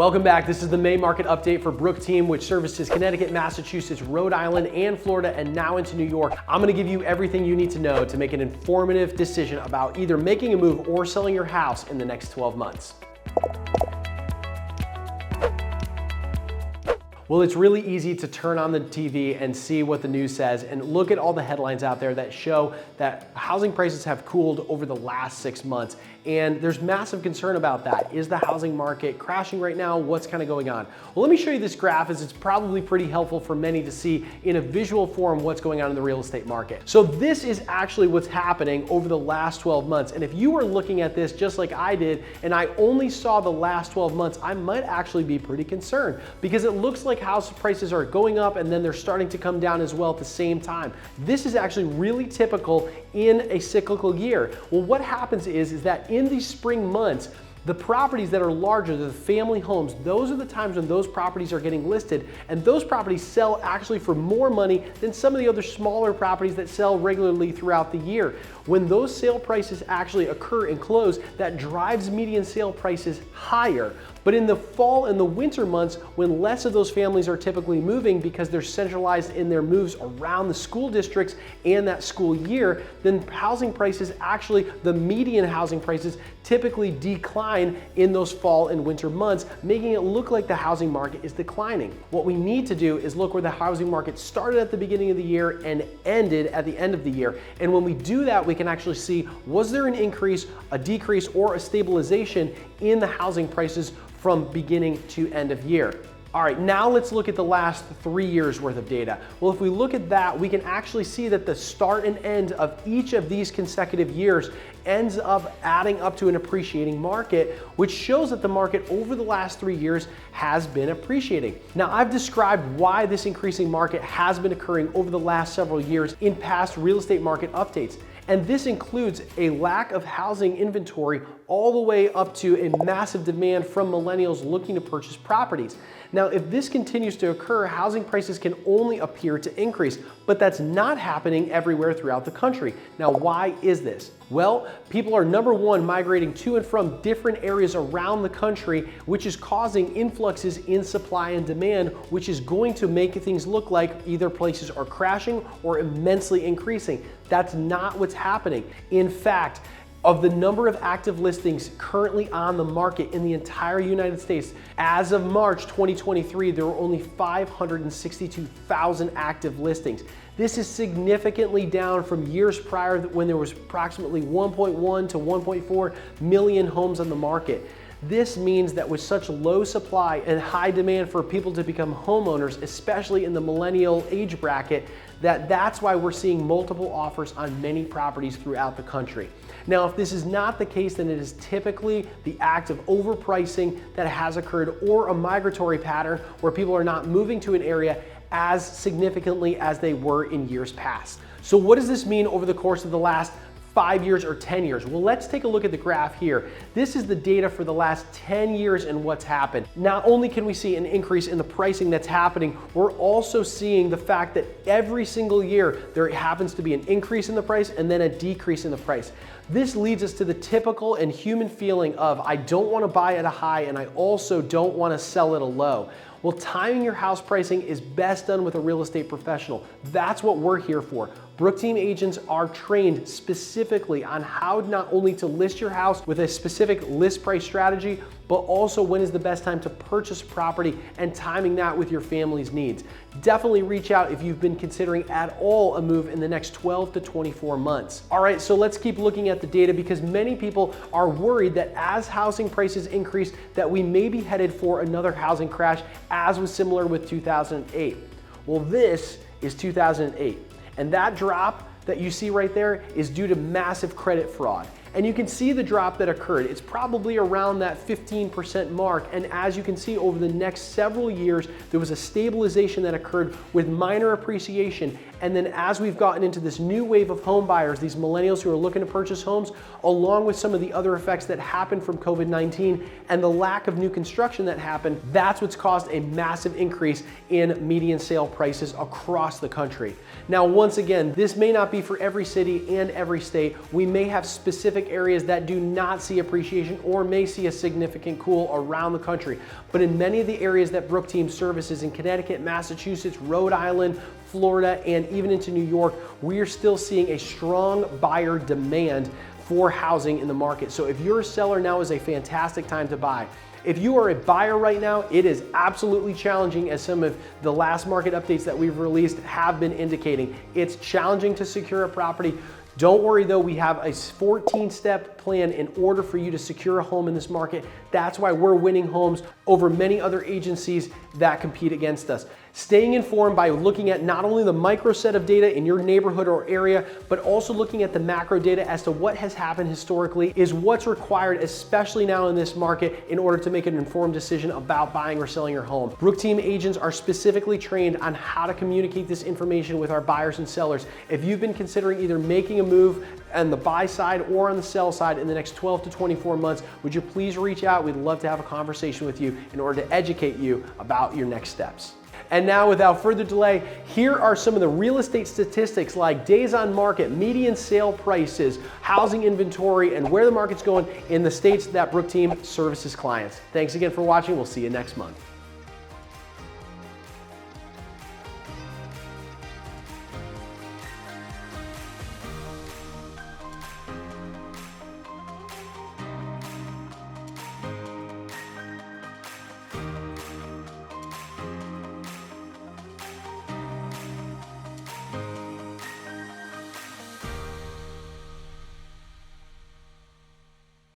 Welcome back. This is the May market update for Brooke team, which services Connecticut, Massachusetts, Rhode Island, and Florida, and now into New York. I'm going to give you everything you need to know to make an informative decision about either making a move or selling your house in the next 12 months. Well, it's really easy to turn on the TV and see what the news says and look at all the headlines out there that show that housing prices have cooled over the last 6 months. And there's massive concern about that. Is the housing market crashing right now? What's kind of going on? Well, let me show you this graph, as it's probably pretty helpful for many to see in a visual form what's going on in the real estate market. So this is actually what's happening over the last 12 months. And if you were looking at this just like I did, and I only saw the last 12 months, I might actually be pretty concerned, because it looks like house prices are going up and then they're starting to come down as well at the same time. This is actually really typical in a cyclical year. Well, what happens is that in these spring months, the properties that are larger, the family homes, those are the times when those properties are getting listed, and those properties sell actually for more money than some of the other smaller properties that sell regularly throughout the year. When those sale prices actually occur and close, that drives median sale prices higher. But in the fall and the winter months, when less of those families are typically moving because they're centralized in their moves around the school districts and that school year, then housing prices actually, the median housing prices typically decline in those fall and winter months, making it look like the housing market is declining. What we need to do is look where the housing market started at the beginning of the year and ended at the end of the year. And when we do that, we can actually see, was there an increase, a decrease, or a stabilization in the housing prices from beginning to end of year. All right, now let's look at the last 3 years worth of data. Well, if we look at that, we can actually see that the start and end of each of these consecutive years ends up adding up to an appreciating market, which shows that the market over the last 3 years has been appreciating. Now, I've described why this increasing market has been occurring over the last several years in past real estate market updates. And this includes a lack of housing inventory all the way up to a massive demand from millennials looking to purchase properties. Now, if this continues to occur, housing prices can only appear to increase, but that's not happening everywhere throughout the country. Now, why is this? Well, people are, number one, migrating to and from different areas around the country, which is causing influxes in supply and demand, which is going to make things look like either places are crashing or immensely increasing. That's not what's happening. In fact, of the number of active listings currently on the market in the entire United States, as of March 2023, there were only 562,000 active listings. This is significantly down from years prior when there was approximately 1.1 to 1.4 million homes on the market. This means that with such low supply and high demand for people to become homeowners, especially in the millennial age bracket, that's why we're seeing multiple offers on many properties throughout the country. Now, if this is not the case, then it is typically the act of overpricing that has occurred, or a migratory pattern where people are not moving to an area as significantly as they were in years past. So what does this mean over the course of the last 5 years or 10 years? Well, let's take a look at the graph here. This is the data for the last 10 years and what's happened. Not only can we see an increase in the pricing that's happening, we're also seeing the fact that every single year there happens to be an increase in the price and then a decrease in the price. This leads us to the typical and human feeling of, I don't want to buy at a high and I also don't want to sell at a low. Well, timing your house pricing is best done with a real estate professional. That's what we're here for. Brooke team agents are trained specifically on how not only to list your house with a specific list price strategy, but also when is the best time to purchase property and timing that with your family's needs. Definitely reach out if you've been considering at all a move in the next 12 to 24 months. All right, so let's keep looking at the data, because many people are worried that as housing prices increase, that we may be headed for another housing crash, as was similar with 2008. Well, this is 2008. And that drop that you see right there is due to massive credit fraud. And you can see the drop that occurred. It's probably around that 15% mark. And as you can see, over the next several years, there was a stabilization that occurred with minor appreciation. And then as we've gotten into this new wave of home buyers, these millennials who are looking to purchase homes, along with some of the other effects that happened from COVID-19 and the lack of new construction that happened, that's what's caused a massive increase in median sale prices across the country. Now, once again, this may not be for every city and every state. We may have specific specific areas that do not see appreciation or may see a significant cool around the country. But in many of the areas that Brooke Team services in Connecticut, Massachusetts, Rhode Island, Florida, and even into New York, we are still seeing a strong buyer demand for housing in the market. So if you're a seller, now is a fantastic time to buy. If you are a buyer right now, it is absolutely challenging, as some of the last market updates that we've released have been indicating. It's challenging to secure a property. Don't worry though, we have a 14-step plan in order for you to secure a home in this market. That's why we're winning homes over many other agencies that compete against us. Staying informed by looking at not only the micro set of data in your neighborhood or area, but also looking at the macro data as to what has happened historically is what's required, especially now in this market, in order to make an informed decision about buying or selling your home. Brooke Team agents are specifically trained on how to communicate this information with our buyers and sellers. If you've been considering either making a move on the buy side or on the sell side in the next 12 to 24 months, would you please reach out? We'd love to have a conversation with you in order to educate you about your next steps. And now, without further delay, here are some of the real estate statistics like days on market, median sale prices, housing inventory, and where the market's going in the states that Brooke Team services clients. Thanks again for watching. We'll see you next month.